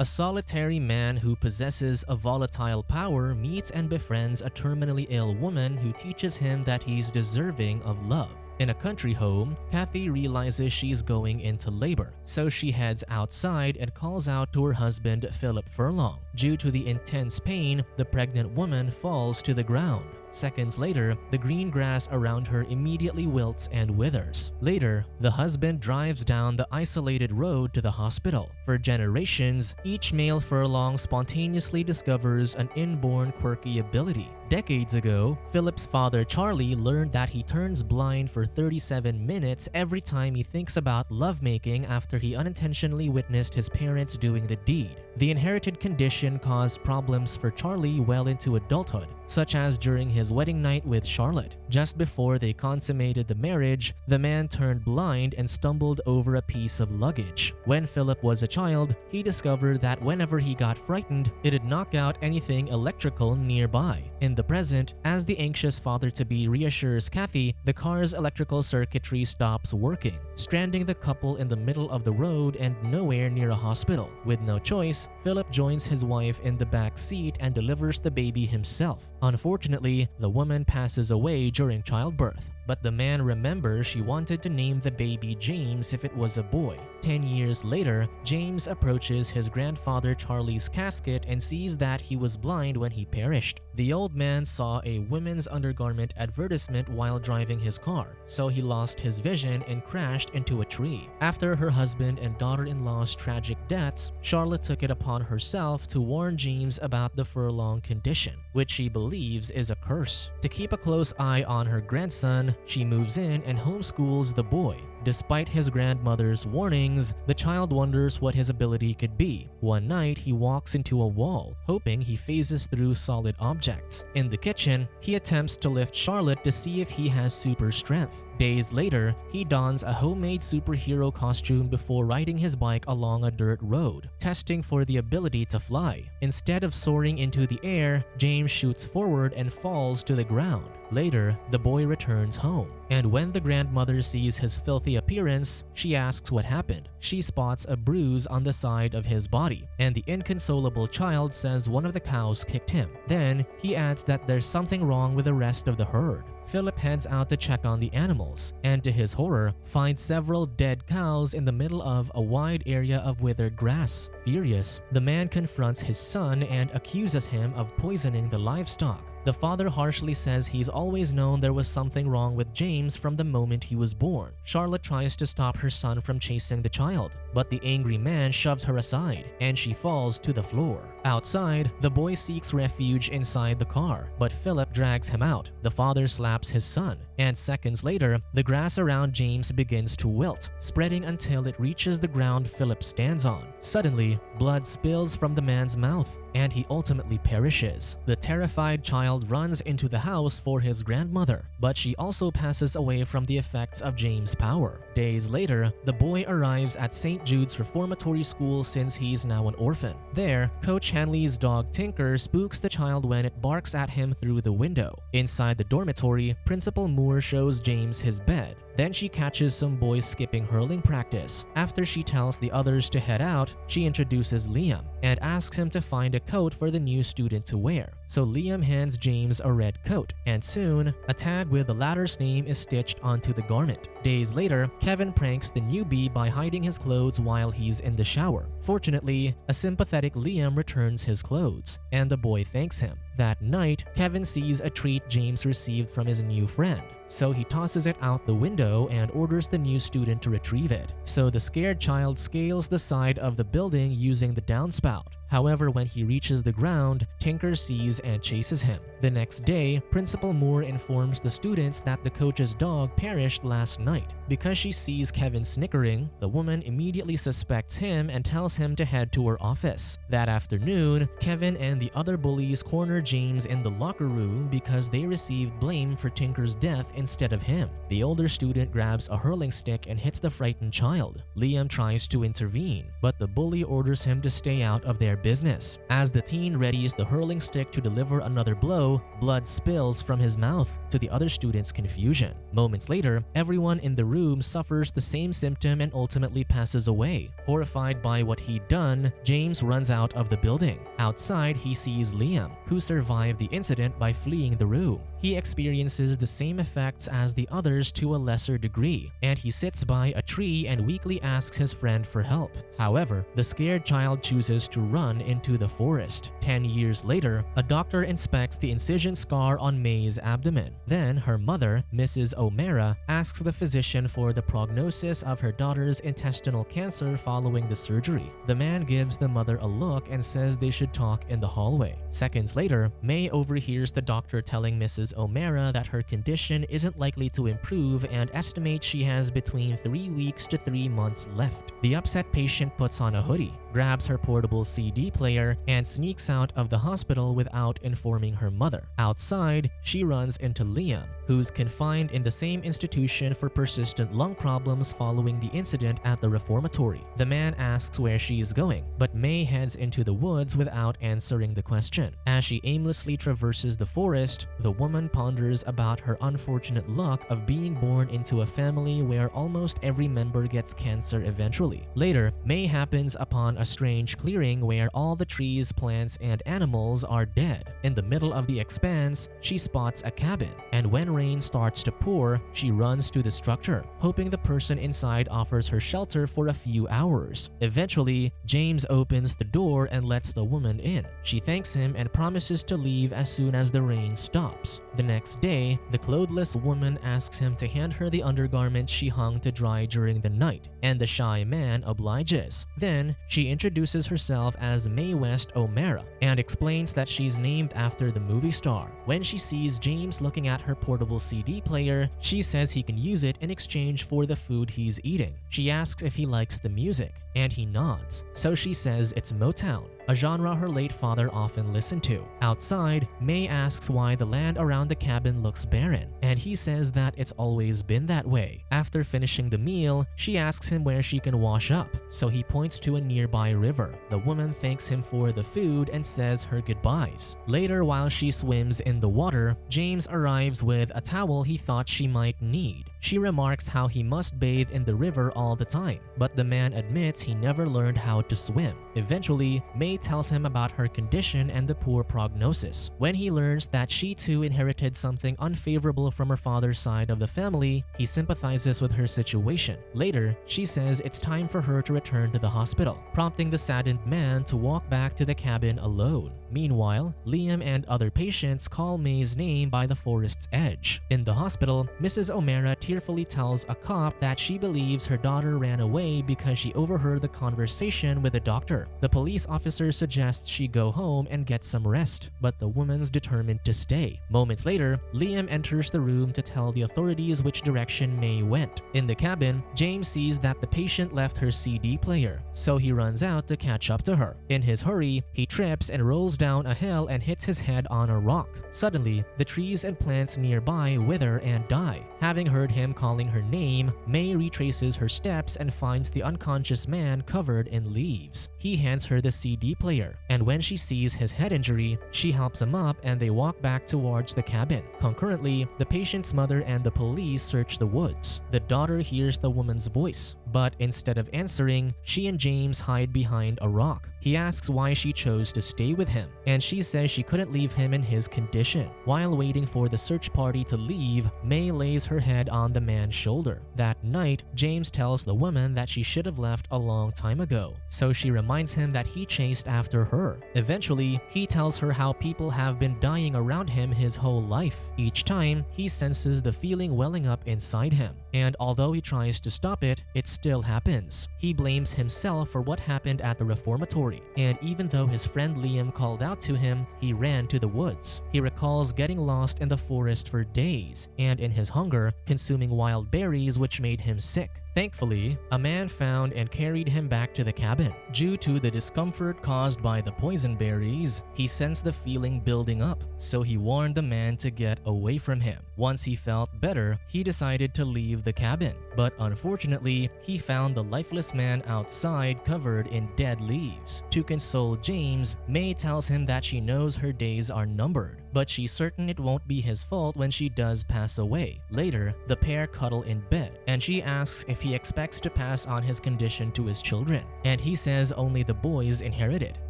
A solitary man who possesses a volatile power meets and befriends a terminally ill woman who teaches him that he's deserving of love. In a country home, Kathy realizes she's going into labor, so she heads outside and calls out to her husband, Philip Furlong. Due to the intense pain, the pregnant woman falls to the ground. Seconds later, the green grass around her immediately wilts and withers. Later, the husband drives down the isolated road to the hospital. For generations, each male Furlong spontaneously discovers an inborn quirky ability. Decades ago, Philip's father Charlie learned that he turns blind for 37 minutes every time he thinks about lovemaking after he unintentionally witnessed his parents doing the deed. The inherited condition caused problems for Charlie well into adulthood, such as during his wedding night with Charlotte. Just before they consummated the marriage, the man turned blind and stumbled over a piece of luggage. When Philip was a child, he discovered that whenever he got frightened, it'd knock out anything electrical nearby. In the present, as the anxious father-to-be reassures Kathy, the car's electrical circuitry stops working, stranding the couple in the middle of the road and nowhere near a hospital. With no choice, Philip joins his wife in the back seat and delivers the baby himself. Unfortunately, the woman passes away during childbirth, but the man remembers she wanted to name the baby James if it was a boy. 10 years later, James approaches his grandfather Charlie's casket and sees that he was blind when he perished. The old man saw a women's undergarment advertisement while driving his car, so he lost his vision and crashed into a tree. After her husband and daughter-in-law's tragic deaths, Charlotte took it upon herself to warn James about the Furlong condition, which she believes is a curse. To keep a close eye on her grandson, she moves in and homeschools the boy. Despite his grandmother's warnings, the child wonders what his ability could be. One night, he walks into a wall, hoping he phases through solid objects. In the kitchen, he attempts to lift Charlotte to see if he has super strength. Days later, he dons a homemade superhero costume before riding his bike along a dirt road, testing for the ability to fly. Instead of soaring into the air, James shoots forward and falls to the ground. Later, the boy returns home, and when the grandmother sees his filthy appearance, she asks what happened. She spots a bruise on the side of his body, and the inconsolable child says one of the cows kicked him. Then, he adds that there's something wrong with the rest of the herd. Philip heads out to check on the animals, and to his horror, finds several dead cows in the middle of a wide area of withered grass. Furious, the man confronts his son and accuses him of poisoning the livestock. The father harshly says he's always known there was something wrong with James from the moment he was born. Charlotte tries to stop her son from chasing the child, but the angry man shoves her aside, and she falls to the floor. Outside, the boy seeks refuge inside the car, but Philip drags him out. The father slaps his son, and seconds later, the grass around James begins to wilt, spreading until it reaches the ground Philip stands on. Suddenly, blood spills from the man's mouth, and he ultimately perishes. The terrified child runs into the house for his grandmother, but she also passes away from the effects of James' power. Days later, the boy arrives at St. Jude's Reformatory School since he's now an orphan. There, Coach Hanley's dog Tinker spooks the child when it barks at him through the window. Inside the dormitory, Principal Moore shows James his bed. Then she catches some boys skipping hurling practice. After she tells the others to head out, she introduces Liam and asks him to find a coat for the new student to wear. So Liam hands James a red coat, and soon, a tag with the latter's name is stitched onto the garment. Days later, Kevin pranks the newbie by hiding his clothes while he's in the shower. Fortunately, a sympathetic Liam returns his clothes, and the boy thanks him. That night, Kevin sees a treat James received from his new friend, so he tosses it out the window and orders the new student to retrieve it. So the scared child scales the side of the building using the downspout. However, when he reaches the ground, Tinker sees and chases him. The next day, Principal Moore informs the students that the coach's dog perished last night. Because she sees Kevin snickering, the woman immediately suspects him and tells him to head to her office. That afternoon, Kevin and the other bullies corner James in the locker room because they received blame for Tinker's death instead of him. The older student grabs a hurling stick and hits the frightened child. Liam tries to intervene, but the bully orders him to stay out of their business. As the teen readies the hurling stick to deliver another blow, blood spills from his mouth, to the other students' confusion. Moments later, everyone in the room suffers the same symptom and ultimately passes away. Horrified by what he'd done, James runs out of the building. Outside, he sees Liam, who survived the incident by fleeing the room. He experiences the same effects as the others to a lesser degree, and he sits by a tree and weakly asks his friend for help. However, the scared child chooses to run into the forest. 10 years later, a doctor inspects the incision scar on May's abdomen. Then her mother, Mrs. O'Mara, asks the physician for the prognosis of her daughter's intestinal cancer following the surgery. The man gives the mother a look and says they should talk in the hallway. Seconds later, May overhears the doctor telling Mrs. O'Mara that her condition isn't likely to improve and estimates she has between 3 weeks to 3 months left. The upset patient puts on a hoodie, grabs her portable CD player, and sneaks out of the hospital without informing her mother. Outside, she runs into Liam, who's confined in the same institution for persistent lung problems following the incident at the reformatory. The man asks where she's going, but May heads into the woods without answering the question. As she aimlessly traverses the forest, the woman ponders about her unfortunate luck of being born into a family where almost every member gets cancer eventually. Later, May happens upon a strange clearing where all the trees, plants, and animals are dead. In the middle of the expanse, she spots a cabin, and when rain starts to pour, she runs to the structure, hoping the person inside offers her shelter for a few hours. Eventually, James opens the door and lets the woman in. She thanks him and promises to leave as soon as the rain stops. The next day, the clothless woman asks him to hand her the undergarments she hung to dry during the night, and the shy man obliges. Then, she introduces herself as Mae West O'Mara and explains that she's named after the movie star. When she sees James looking at her portable CD player, she says he can use it in exchange for the food he's eating. She asks if he likes the music, and he nods, so she says it's Motown, a genre her late father often listened to. Outside, May asks why the land around the cabin looks barren, and he says that it's always been that way. After finishing the meal, she asks him where she can wash up, so he points to a nearby river. The woman thanks him for the food and says her goodbyes. Later, while she swims in the water, James arrives with a towel he thought she might need. She remarks how he must bathe in the river all the time, but the man admits he never learned how to swim. Eventually, May tells him about her condition and the poor prognosis. When he learns that she too inherited something unfavorable from her father's side of the family, he sympathizes with her situation. Later, she says it's time for her to return to the hospital, prompting the saddened man to walk back to the cabin alone. Meanwhile, Liam and other patients call May's name by the forest's edge. In the hospital, Mrs. O'Mara tearfully tells a cop that she believes her daughter ran away because she overheard the conversation with the doctor. The police officer suggests she go home and get some rest, but the woman's determined to stay. Moments later, Liam enters the room to tell the authorities which direction May went. In the cabin, James sees that the patient left her CD player, so he runs out to catch up to her. In his hurry, he trips and rolls down a hill and hits his head on a rock. Suddenly, the trees and plants nearby wither and die. Having heard him calling her name, May retraces her steps and finds the unconscious man covered in leaves. He hands her the CD player, and when she sees his head injury, she helps him up and they walk back towards the cabin. Concurrently, the patient's mother and the police search the woods. The daughter hears the woman's voice, but instead of answering, she and James hide behind a rock. He asks why she chose to stay with him, and she says she couldn't leave him in his condition. While waiting for the search party to leave, May lays her head on the man's shoulder. That night, James tells the woman that she should have left a long time ago, so she reminds him that he chased after her. Eventually, he tells her how people have been dying around him his whole life. Each time, he senses the feeling welling up inside him, and although he tries to stop it, it still happens. He blames himself for what happened at the reformatory, and even though his friend Liam called out to him, he ran to the woods. He recalls getting lost in the forest for days, and in his hunger, consuming wild berries which made him sick. Thankfully, a man found and carried him back to the cabin. Due to the discomfort caused by the poison berries, he sensed the feeling building up, so he warned the man to get away from him. Once he felt better, he decided to leave the cabin, but unfortunately, he found the lifeless man outside covered in dead leaves. To console James, May tells him that she knows her days are numbered, but she's certain it won't be his fault when she does pass away. Later, the pair cuddle in bed, and she asks if he expects to pass on his condition to his children, and he says only the boys inherit it.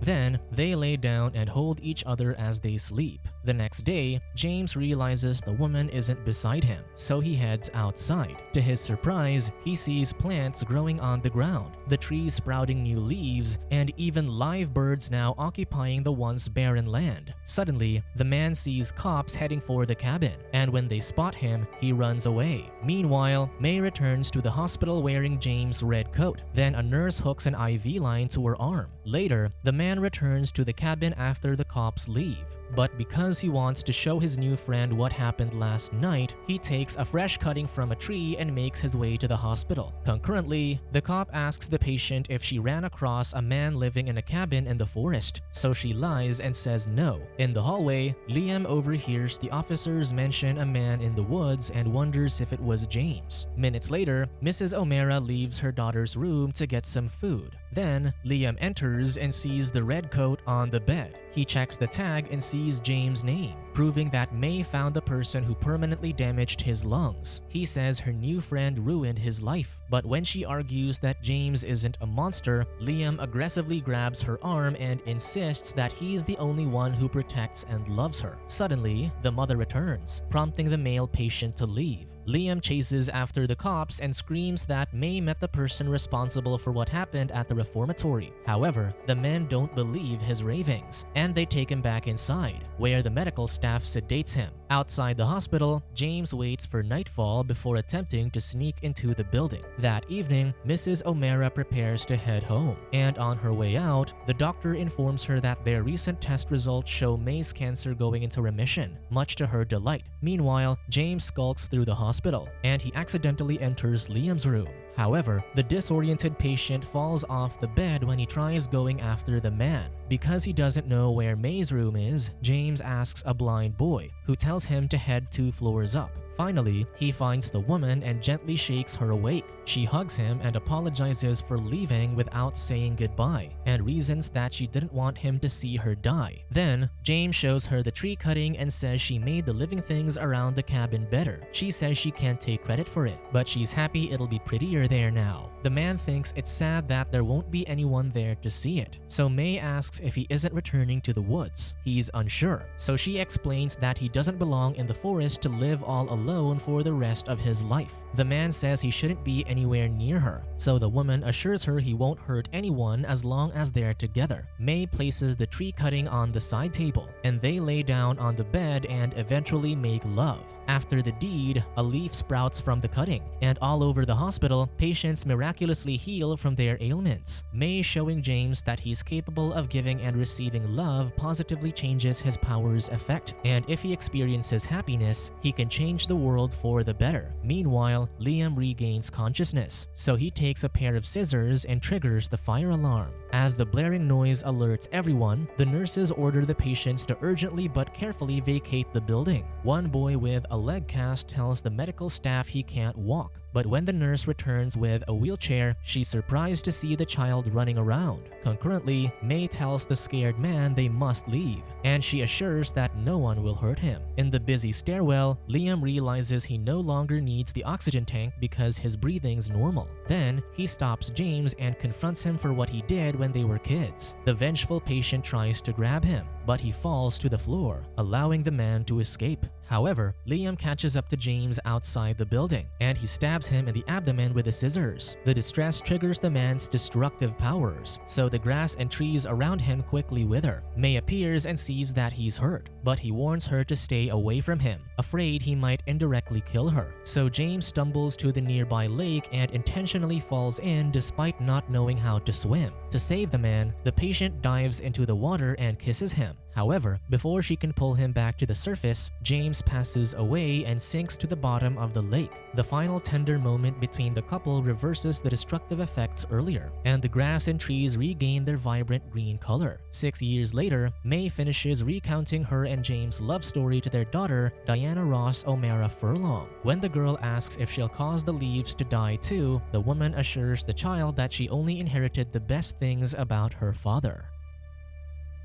Then, they lay down and hold each other as they sleep. The next day, James realizes the woman isn't beside him, so he heads outside. To his surprise, he sees plants growing on the ground, the trees sprouting new leaves, and even live birds now occupying the once barren land. Suddenly, the man sees cops heading for the cabin, and when they spot him, he runs away. Meanwhile, May returns to the hospital wearing James' red coat. Then a nurse hooks an IV line to her arm. Later, the man returns to the cabin after the cops leave. But because he wants to show his new friend what happened last night, he takes a fresh cutting from a tree and makes his way to the hospital. Concurrently, the cop asks the patient if she ran across a man living in a cabin in the forest, so she lies and says no. In the hallway, Liam overhears the officers mention a man in the woods and wonders if it was James. Minutes later, Mrs. O'Mara leaves her daughter's room to get some food. Then, Liam enters and sees the red coat on the bed. He checks the tag and sees James' name, proving that May found the person who permanently damaged his lungs. He says her new friend ruined his life, but when she argues that James isn't a monster, Liam aggressively grabs her arm and insists that he's the only one who protects and loves her. Suddenly, the mother returns, prompting the male patient to leave. Liam chases after the cops and screams that May met the person responsible for what happened at the reformatory. However, the men don't believe his ravings, and they take him back inside, where the medical staff sedates him. Outside the hospital, James waits for nightfall before attempting to sneak into the building. That evening, Mrs. O'Mara prepares to head home, and on her way out, the doctor informs her that their recent test results show May's cancer going into remission, much to her delight. Meanwhile, James skulks through the hospital, and he accidentally enters Liam's room. However, the disoriented patient falls off the bed when he tries going after the man. Because he doesn't know where May's room is, James asks a blind boy, who tells him to head 2 floors up. Finally, he finds the woman and gently shakes her awake. She hugs him and apologizes for leaving without saying goodbye, and reasons that she didn't want him to see her die. Then, James shows her the tree cutting and says she made the living things around the cabin better. She says she can't take credit for it, but she's happy it'll be prettier there now. The man thinks it's sad that there won't be anyone there to see it, so May asks if he isn't returning to the woods. He's unsure, so she explains that he doesn't belong in the forest to live all alone for the rest of his life. The man says he shouldn't be anywhere near her, so the woman assures her he won't hurt anyone as long as they're together. May places the tree cutting on the side table, and they lay down on the bed and eventually make love. After the deed, a leaf sprouts from the cutting, and all over the hospital, patients miraculously heal from their ailments. May showing James that he's capable of giving and receiving love positively changes his power's effect, and if he experiences happiness, he can change the world for the better. Meanwhile, Liam regains consciousness, so he takes a pair of scissors and triggers the fire alarm. As the blaring noise alerts everyone, the nurses order the patients to urgently but carefully vacate the building. One boy with a leg cast tells the medical staff he can't walk, but when the nurse returns with a wheelchair, she's surprised to see the child running around. Concurrently, May tells the scared man they must leave, and she assures that no one will hurt him. In the busy stairwell, Liam realizes he no longer needs the oxygen tank because his breathing's normal. Then, he stops James and confronts him for what he did when they were kids. The vengeful patient tries to grab him, but he falls to the floor, allowing the man to escape. However, Liam catches up to James outside the building, and he stabs him in the abdomen with the scissors. The distress triggers the man's destructive powers, so the grass and trees around him quickly wither. May appears and sees that he's hurt, but he warns her to stay away from him, afraid he might indirectly kill her. So James stumbles to the nearby lake and intentionally falls in despite not knowing how to swim. To save the man, the patient dives into the water and kisses him. However, before she can pull him back to the surface, James James passes away and sinks to the bottom of the lake. The final tender moment between the couple reverses the destructive effects earlier, and the grass and trees regain their vibrant green color. 6 years later, May finishes recounting her and James' love story to their daughter, Diana Ross O'Mara Furlong. When the girl asks if she'll cause the leaves to die too, the woman assures the child that she only inherited the best things about her father.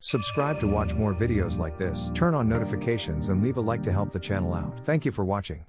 Subscribe to watch more videos like this, turn on notifications and leave a like to help the channel out. Thank you for watching.